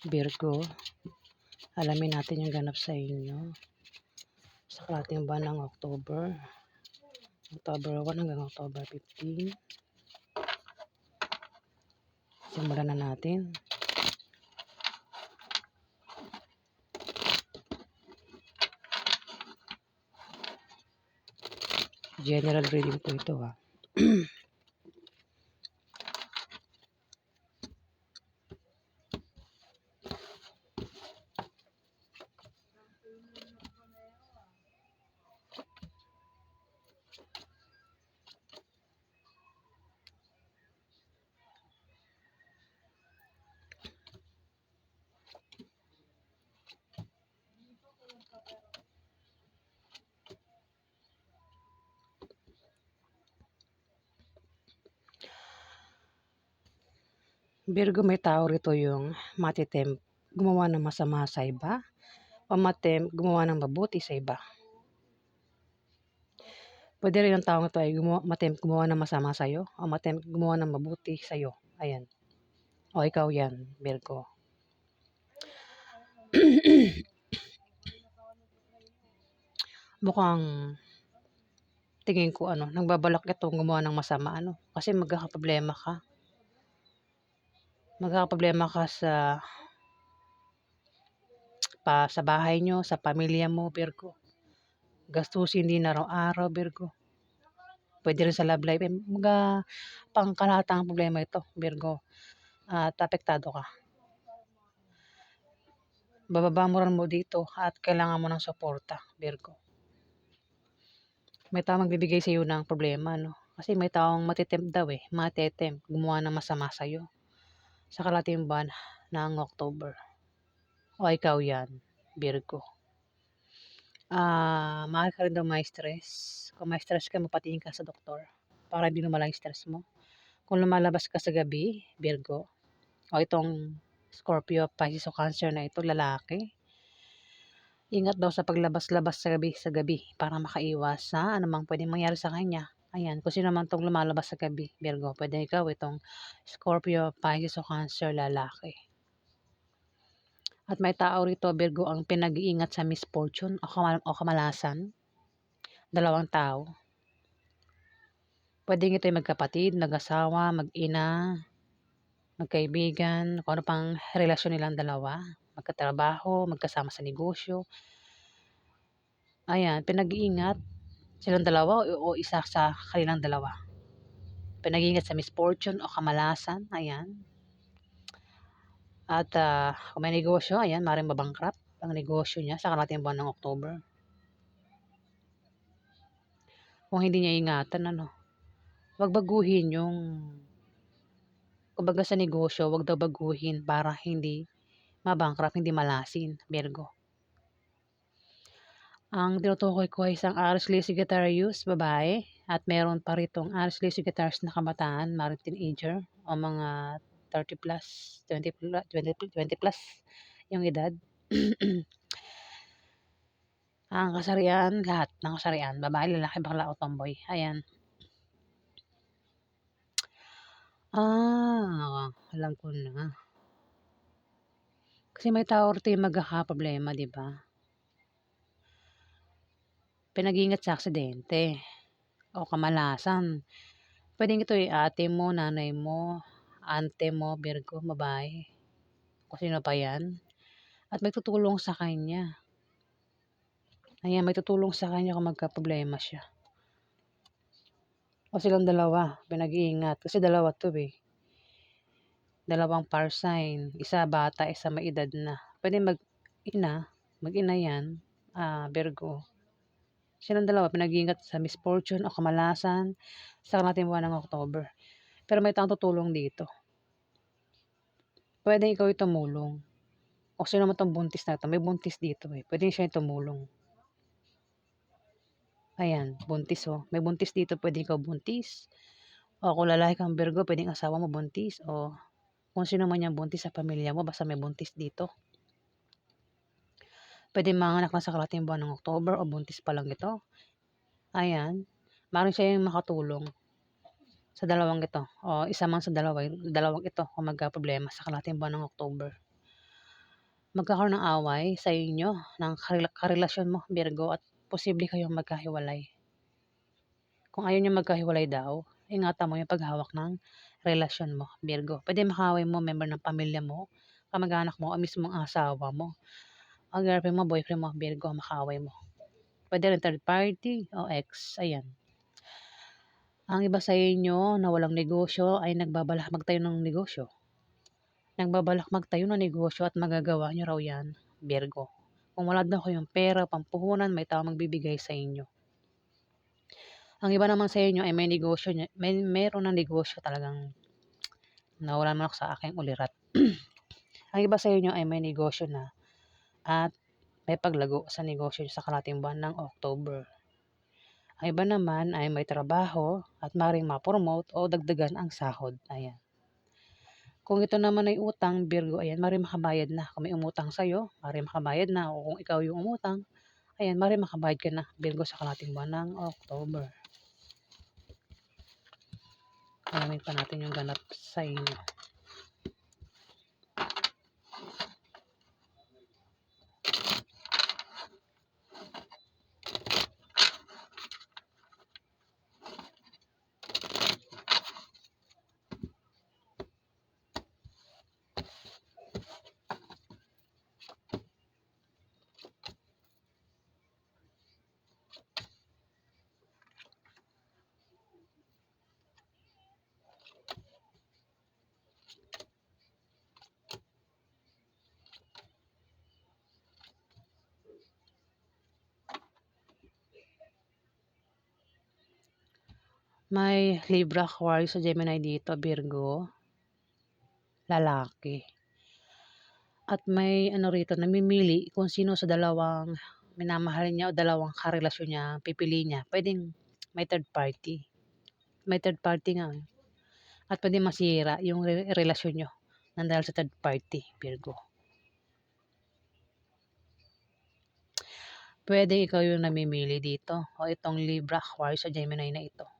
Virgo, alamin natin yung ganap sa inyo sa kalahating buwan ng October 1 hanggang October 15. Simulan na natin. General reading po ito ha. Virgo, may tao rito yung matitempt gumawa ng masama sa iba o matempt gumawa ng mabuti sa iba. Pwede rin ang taong ito ay matempt gumawa ng masama sa'yo o matempt gumawa ng mabuti sa'yo. Ayan. O ikaw yan, Virgo. Mukhang tingin ko nagbabalak itong gumawa ng masama kasi magkakaproblema ka. Magkakaproblema ka sa bahay nyo, sa pamilya mo, Virgo. Gastusin din araw-araw, Virgo. Pwede rin sa love life. Pangkalahatang problema ito, Virgo. At apektado ka. Bababamuran mo dito at kailangan mo ng suporta, Virgo. May taong magbibigay sa iyo ng problema, Kasi may taong matitempt daw matetempt gumawa ng masama sa iyo sa kalahating buwan ng October. O ikaw yan, Virgo. Maaari ka rin daw may stress. Kung may stress ka, mapatingin ka sa doktor para hindi lumala yung stress mo. Kung lumalabas ka sa gabi, Virgo, o itong Scorpio, Pisces o Cancer na ito, lalaki, ingat daw sa paglabas-labas sa gabi para makaiwas sa anumang pwedeng mangyari sa kanya. Ayan, kung sino man itong lumalabas sa gabi, Virgo, pwede ikaw itong Scorpio, Pisces o Cancer, lalaki. At may tao rito, Virgo, ang pinag-iingat sa misfortune o kamalasan. Dalawang tao. Pwedeng ito ay magkapatid, mag-asawa, mag-ina, magkaibigan, kung ano pang relasyon nilang dalawa. Magkatrabaho, magkasama sa negosyo. Ayan, pinag-iingat silang dalawa o isa sa kanilang dalawa. Pinag-iingat sa misfortune o kamalasan. Ayan. At kung may negosyo, ayan, maaaring mabankrupt ang negosyo niya sa kalahating buwan ng October. Kung hindi niya ingatan, wag baguhin yung, kumbaga sa negosyo, wag daw baguhin para hindi mabankrupt, hindi malasin, Virgo. Ang tinutukoy ko ay isang Aries Leo Sagittarius, babae, at meron pa ritong Aries Leo Sagittarius na kabataan, maaaring teenager, o mga 30 plus, 20 plus yung edad. Ang kasarian, lahat ng kasarian, babae, lalaki, bakla o tomboy. Ayan. Alam ko na. Kasi may tao rito yung magkakaproblema, di ba? Pinag-iingat sa aksidente o kamalasan. Pwedeng ito ate mo, nanay mo, ante mo, Virgo, babae. Kung sino pa yan. At may tutulong sa kanya. Ayan, may tutulong sa kanya kung magka-problema siya. O silang dalawa, pinag-iingat. Kasi dalawa to Dalawang fire sign. Isa bata, isa may edad na. Pwede mag-ina yan, Virgo. Silang dalawa, pinag-iingat sa misfortune o kamalasan sa kalahating buwan ng October. Pero may taong tutulong dito. Pwede ikaw tumulong. O sino man itong buntis na ito. May buntis dito Pwede siya tumulong. Ayan, buntis May buntis dito, pwede ikaw buntis. O kung lalaki kang Virgo, pwedeng asawa mo buntis. O kung sino man yung buntis sa pamilya mo, basta may buntis dito. Pwede manganak na sa kalahating buwan ng October o buntis pa lang ito. Ayan, maaaring siya yung makatulong sa dalawang ito. O isa man sa dalawang ito kung magka-problema sa kalahating buwan ng October. magkakaroon ng away sa inyo ng karelasyon mo, Virgo, at posible kayong magkahiwalay. Kung ayaw niyo magkahiwalay daw, ingatan mo yung paghawak ng relasyon mo, Virgo. Pwede makaway mo, member ng pamilya mo, kamag-anak mo, o mismong asawa mo, o girlfriend mo, boyfriend mo, Virgo, makaway mo. Pwede rin third party o ex, ayan. Ang iba sa inyo na walang negosyo ay nagbabalak magtayo ng negosyo. Nagbabalak magtayo ng negosyo at magagawa nyo raw yan, Virgo. Kung wala daw kayong pera, pampuhunan, may tao magbibigay sa inyo. Ang iba naman sa inyo ay may negosyo, meron ng negosyo talagang nawalan mo sa aking ulirat. Ang iba sa inyo ay may negosyo na at may paglago sa negosyo sa kalating buwan ng October. Ang iba naman ay may trabaho at maring ma-promote o dagdagan ang sahod. Ayan. Kung ito naman ay utang, Virgo, ayan, maring makabayad na. Kung may umutang sa'yo, maring makabayad na. O kung ikaw yung umutang, ayan, maring makabayad ka na, Virgo, sa kalating buwan ng October. Alamin pa natin yung ganap sa inyo. May Libra, Aquarius, sa Gemini dito, Virgo, lalaki. At may ano rito, namimili kung sino sa dalawang minamahal niya o dalawang karelasyon niya, pipili niya. Pwedeng may third party. May third party nga. At pwedeng masira yung relasyon nyo nang dahil sa third party, Virgo. Pwede ikaw yung namimili dito o itong Libra, Aquarius, sa Gemini na ito.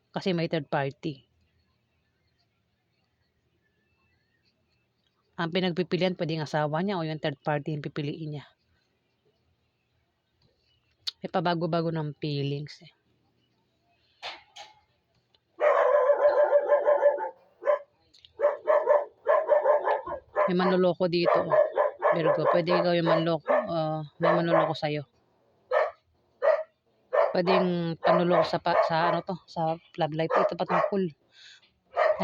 Kasi may third party. Ang pinagpipilian pwedeng asawa niya o yung third party yung pipiliin niya. May pabago-bago ng feelings eh. May manloloko dito. Virgo, pwede ikaw yung manloko. May manloloko sa'yo. Pwedeng panloloko sa ano to, sa love life. Ito patungkol.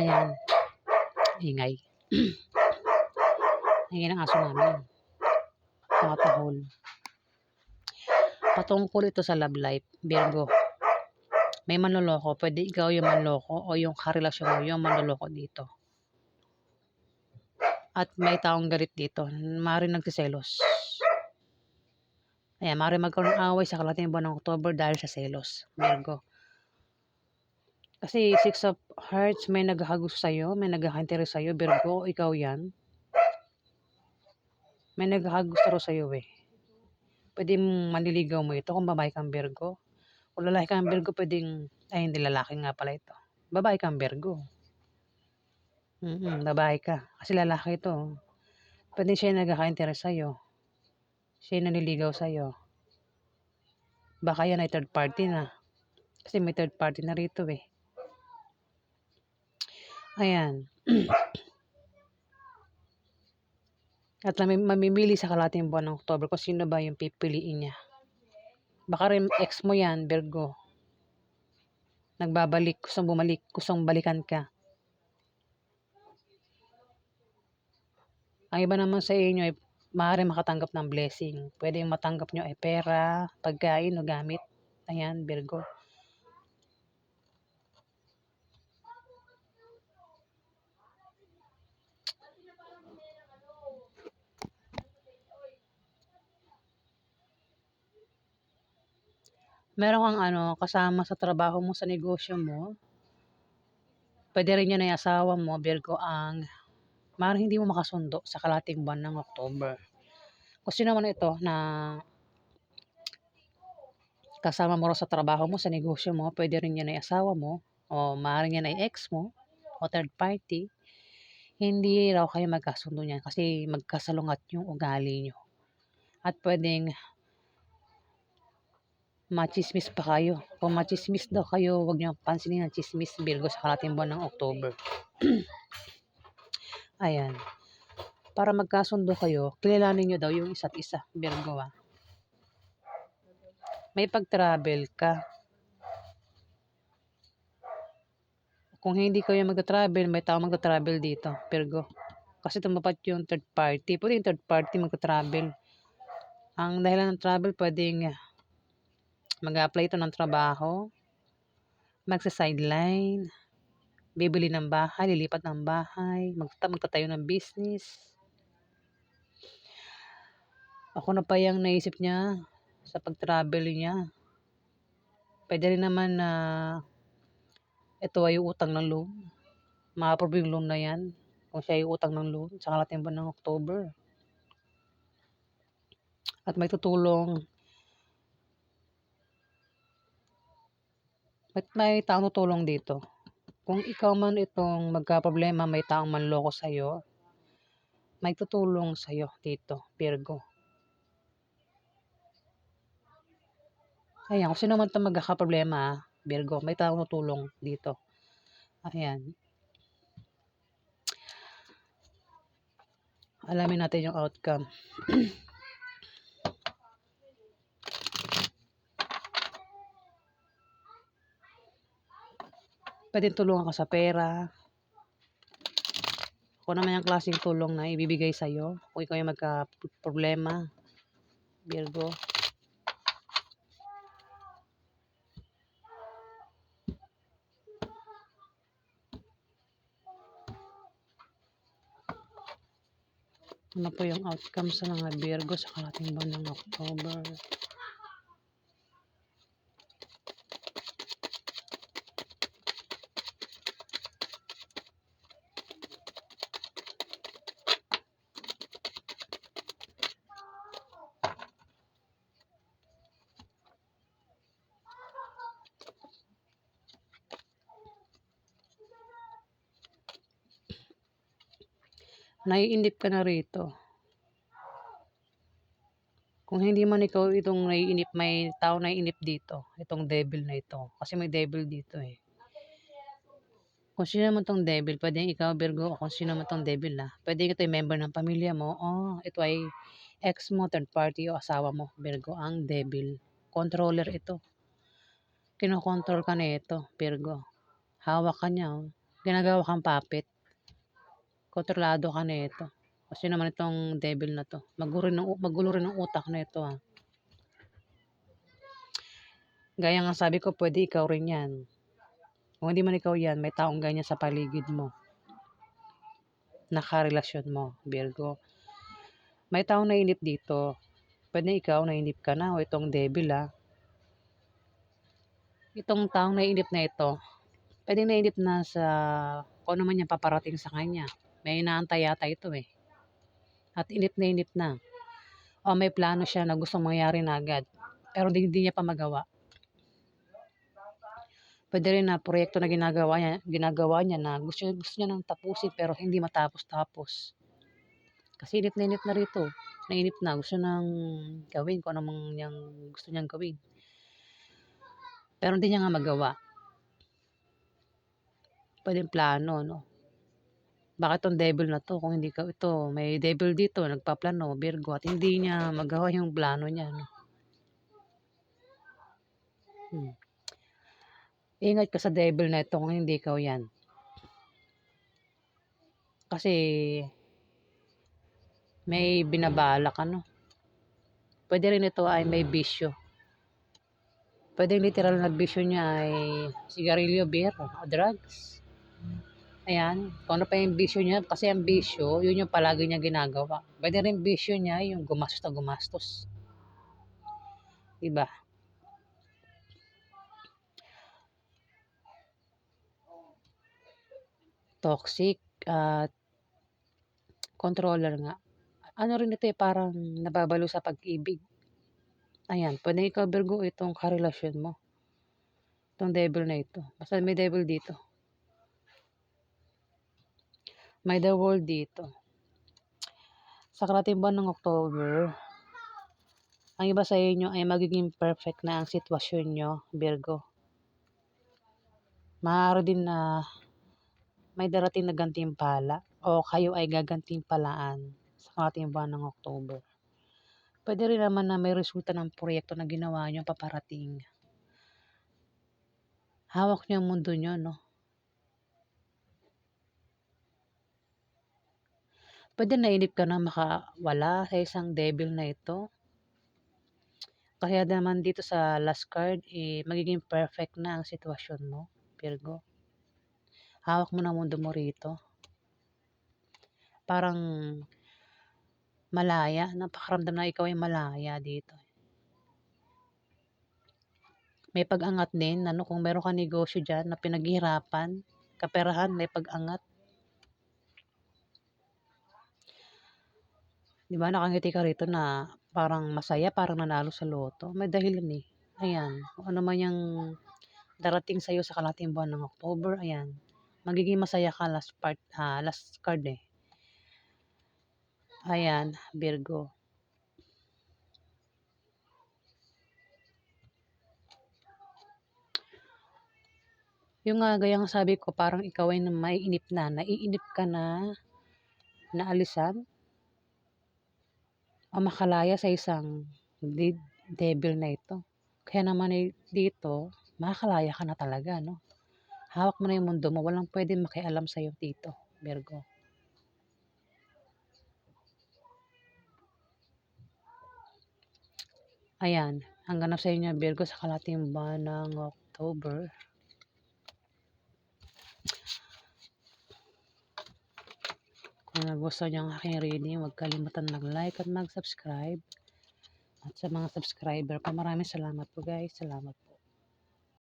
Ayan. Ingay. Ingay ng aso namin. Mga tahol. Patungkol ito sa love life, Virgo. May manloloko. Pwede ikaw yung manloko o yung karelasyon mo yung manloloko dito. At may taong galit dito. Maaaring nagsiselos. Ayan, maaaring magkaroon ng away sa kalating buwan ng October dahil sa selos, Virgo. Kasi 6 of Hearts, may naghahagusto sa'yo, may naghahainteres sa'yo, Virgo, ikaw yan. May naghahagusto ro sa'yo eh. Pwede manliligaw mo ito kung babae kang Virgo. Kung lalaki kang Virgo, pwedeng, ay hindi, lalaki nga pala ito. Babae kang Virgo. Babae ka. Kasi lalaki ito. Pwede siya yung naghahainteres sa'yo. Siya yung nanliligaw sa'yo. Baka yan ay third party na. Kasi may third party na rito eh. Ayan. At mamimili sa kalating buwan ng October kung sino ba yung pipiliin niya. Baka rin ex mo yan, Virgo. Nagbabalik, gustong bumalik, gustong balikan ka. Ang iba naman sa inyo ay maaaring makatanggap ng blessing. Pwede yung matanggap nyo ay pera, pagkain o gamit. Ayan, Virgo. Meron kang kasama sa trabaho mo, sa negosyo mo. Pwede rin yan ay asawa mo, Virgo, ang maaaring hindi mo makasundo sa kalating buwan ng October. Kung sino man ito na kasama mo sa trabaho mo, sa negosyo mo, pwede rin yan ay asawa mo, o maaaring yan ay ex mo, o third party. hindi raw kayo magkasundo niyan kasi magkasalungat yung ugali niyo at puwedeng machismis pa kayo. Kung machismis daw kayo, huwag niyong pansinin ang tsismis, Virgo, sa kalahating buwan ng October. Ayan, para magkasundo kayo, kilalanin niyo daw yung isa't isa, Virgo, May pag-travel ka. Kung hindi kayo magta-travel, may taong magta-travel dito, Virgo. Kasi tumapat yung third party. Pwede yung third party magta-travel. Ang dahilan ng travel, pwedeng mag-a-apply ito ng trabaho, magsa-sideline, bibili ng bahay, lilipat ng bahay, magtatayo ng business. Ako na pa yung naisip niya sa pag-travel niya. Pwede rin naman na ito ay utang ng loan. Ma-approve yung loan na yan. Kung siya ay utang ng loan sa kalahating buwan ng October. At may tutulong. May taong tutulong dito. Kung ikaw man itong magka-problema, may taong manloko sa'yo, may tutulong sa'yo dito, Virgo. Ayan, kung sino man itong magkakaproblema, Virgo, may taong tutulong dito. Ayan. Alamin natin yung outcome. Pwede tulungan ka sa pera. Kung naman yung klaseng tulong na ibibigay sa'yo, kung ikaw yung magka-problema, Virgo. Ano po yung outcome sa mga Virgo sa kalahating buwan ng October? Naiinip ka na rito. Kung hindi man ikaw itong naiinip, may tao naiinip dito. Itong devil na ito. Kasi may devil dito eh. Kung sino naman tong devil, pwedeng ikaw, Virgo, o kung sino naman tong devil pwedeng ito ay member ng pamilya mo, ito ay ex mo, third party o asawa mo, Virgo, ang devil. Controller ito. Kinokontrol ka na ito, Virgo. Hawak ka niya, ginagawa kang puppet. Kontrolado ka na ito. Kasi naman itong devil na to. Magulo rin ng utak na ito Gaya nga sabi ko, pwede ikaw rin yan. Kung hindi man ikaw yan, may taong ganyan sa paligid mo. Nakarelasyon mo, Virgo. May taong nainip dito. Pwede ikaw nainip ka na o itong devil Itong taong nainip na ito, pwede nainip na sa kung ano man yung paparating sa kanya. May inaantay yata ito At inip na. O may plano siya na gustong mangyari na agad. Pero hindi niya pa magawa. Pwede rin na proyekto na ginagawa niya na gusto niya nang tapusin pero hindi matapos-tapos. Kasi inip na rito. Nainip na. Gusto nang gawin kung ano mang gusto niyang gawin. Pero hindi niya nga magawa. Pwedeng plano, no? Bakit tong devil na to? Kung hindi ka ito, may devil dito, nagpaplano, Virgo, at hindi niya magawa yung plano niya, no? Ingat ka sa devil na ito kung hindi ikaw yan. Kasi may binabalak Pwede rin ito ay may bisyo. Pwede literal na bisyo niya ay sigarilyo, beer, o drugs. Ayan, kung ano pa yung bisyo niya, kasi ang bisyo, yun yung palagi niya ginagawa. Pwede rin bisyo niya yung gumastos na gumastos. Diba? Toxic at controller nga. Ano rin ito parang nababalo sa pag-ibig. Ayan, pwede ikaw, Virgo, itong karelasyon mo. Itong devil na ito. Basta may devil dito. May the world dito. Sa karating buwan ng October, ang iba sa inyo ay magiging perfect na ang sitwasyon nyo, Virgo. Maaari din na may darating na gantimpala o kayo ay gagantimpalaan sa karating buwan ng October. Pwede rin naman na may resulta ng proyekto na ginawa nyo paparating. Hawak nyo ang mundo nyo, no? Pwede nainip ka na makawala sa isang devil na ito. Kaya naman dito sa last card, magiging perfect na ang sitwasyon mo, Virgo. Hawak mo na mundo mo rito. Parang malaya, napakaramdam na ikaw ay malaya dito. May pag-angat din, ano, kung meron ka negosyo dyan na pinaghihirapan, kaperahan, may pag-angat. Di ba, nakangiti ka rito na parang masaya, parang nanalo sa loto. May dahilan eh. Ayan, kung ano man yung darating sa'yo sa kalating buwan ng October, ayan. Magiging masaya ka last card eh. Ayan, Virgo. Yung nga, gaya nga sabi ko, parang ikaw ay maiinip na, naiinip ka na, naalisan, o makalaya sa isang devil na ito. Kaya naman dito, makakalaya ka na talaga, no? Hawak mo na yung mundo mo, walang pwedeng makialam sa'yo dito, Virgo. Ayan, ang ganap sa inyo, Virgo, sa kalating buwan ng October. Kung nagustuhan niyo ang aking reading, huwag kalimutan mag-like at mag-subscribe. At sa mga subscriber pa, maraming salamat po guys. Salamat.